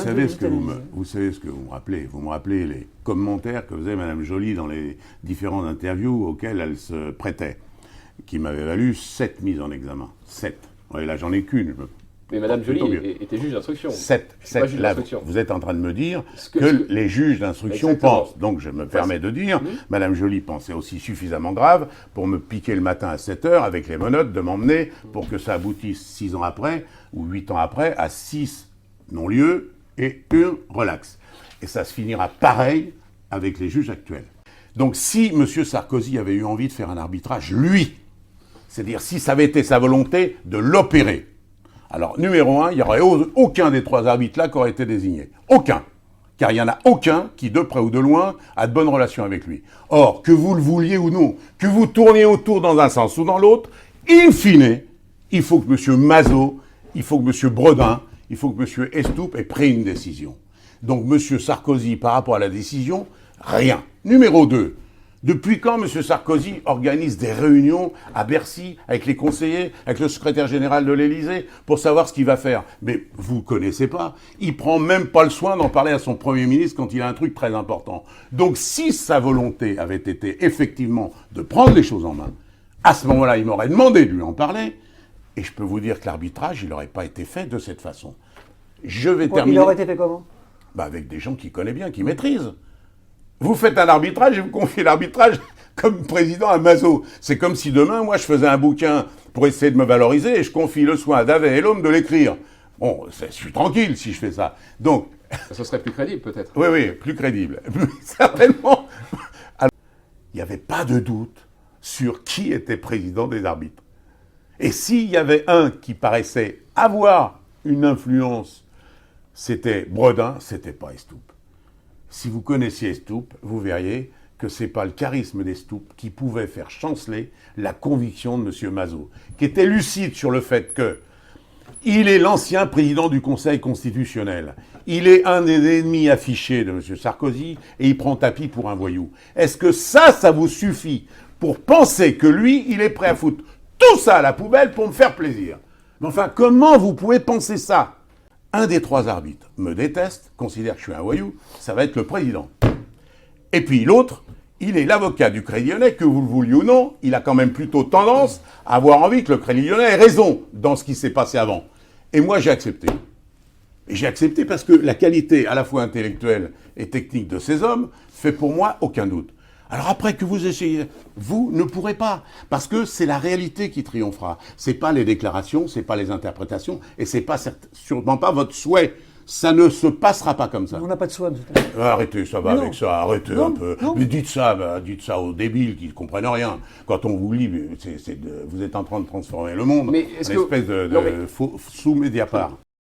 savez ce que vous savez ce que vous me rappelez. Vous me rappelez les commentaires que faisait Mme Joly dans les différentes interviews auxquelles elle se prêtait, qui m'avaient valu 7 mises en examen. 7. Ouais, là, j'en ai qu'une. Mais Mme Joly était juge d'instruction. 7. Là, vous êtes en train de me dire que les juges d'instruction pensent. Donc, je me permets de dire, Mme Joly pensait aussi suffisamment grave pour me piquer le matin à 7 heures avec les menottes de m'emmener pour que ça aboutisse 6 ans après ou 8 ans après à 6 non-lieux et 1 relax. Et ça se finira pareil avec les juges actuels. Donc, si M. Sarkozy avait eu envie de faire un arbitrage, lui, c'est-à-dire si ça avait été sa volonté de l'opérer, alors, numéro 1, il n'y aurait aucun des 3 arbitres-là qui aurait été désigné. Aucun. Car il n'y en a aucun qui, de près ou de loin, a de bonnes relations avec lui. Or, que vous le vouliez ou non, que vous tourniez autour dans un sens ou dans l'autre, in fine, il faut que M. Mazot, il faut que M. Bredin, il faut que M. Estoupe ait pris une décision. Donc, M. Sarkozy, par rapport à la décision, rien. Numéro 2. Depuis quand M. Sarkozy organise des réunions à Bercy avec les conseillers, avec le secrétaire général de l'Élysée, pour savoir ce qu'il va faire? Mais vous ne connaissez pas. Il prend même pas le soin d'en parler à son Premier ministre quand il a un truc très important. Donc si sa volonté avait été effectivement de prendre les choses en main, à ce moment-là, il m'aurait demandé de lui en parler. Et je peux vous dire que l'arbitrage, il n'aurait pas été fait de cette façon. Je vais terminer. Il aurait été fait comment? Avec des gens qui connaissent bien, qui maîtrisent. Vous faites un arbitrage et vous confiez l'arbitrage comme président à Mazot. C'est comme si demain, moi, je faisais un bouquin pour essayer de me valoriser et je confie le soin à David et l'homme de l'écrire. Bon, je suis tranquille si je fais ça. Donc... Ce serait plus crédible, peut-être. Oui, plus crédible. Certainement. Alors, il n'y avait pas de doute sur qui était président des arbitres. Et s'il y avait un qui paraissait avoir une influence, c'était Bredin, c'était pas Estoupe. Si vous connaissiez Estoupe, vous verriez que ce n'est pas le charisme d'Estoupe qui pouvait faire chanceler la conviction de M. Mazot, qui était lucide sur le fait qu'il est l'ancien président du Conseil constitutionnel. Il est un des ennemis affichés de M. Sarkozy et il prend tapis pour un voyou. Est-ce que ça vous suffit pour penser que lui, il est prêt à foutre tout ça à la poubelle pour me faire plaisir? Mais enfin, comment vous pouvez penser ça? Un des 3 arbitres me déteste, considère que je suis un voyou, ça va être le président. Et puis l'autre, il est l'avocat du Crédit Lyonnais, que vous le vouliez ou non, il a quand même plutôt tendance à avoir envie que le Crédit Lyonnais ait raison dans ce qui s'est passé avant. Et moi, j'ai accepté. Et j'ai accepté parce que la qualité à la fois intellectuelle et technique de ces hommes fait pour moi aucun doute. Alors après que vous essayez, vous ne pourrez pas, parce que c'est la réalité qui triomphera. C'est pas les déclarations, c'est pas les interprétations, et c'est pas sûrement pas votre souhait. Ça ne se passera pas comme ça. On n'a pas de souhait, monsieur. Arrêtez, ça va avec ça, arrêtez un peu. Non. Mais dites ça aux débiles qui ne comprennent rien. Quand on vous lit, vous êtes en train de transformer le monde en espèce de faux sous Mediapart.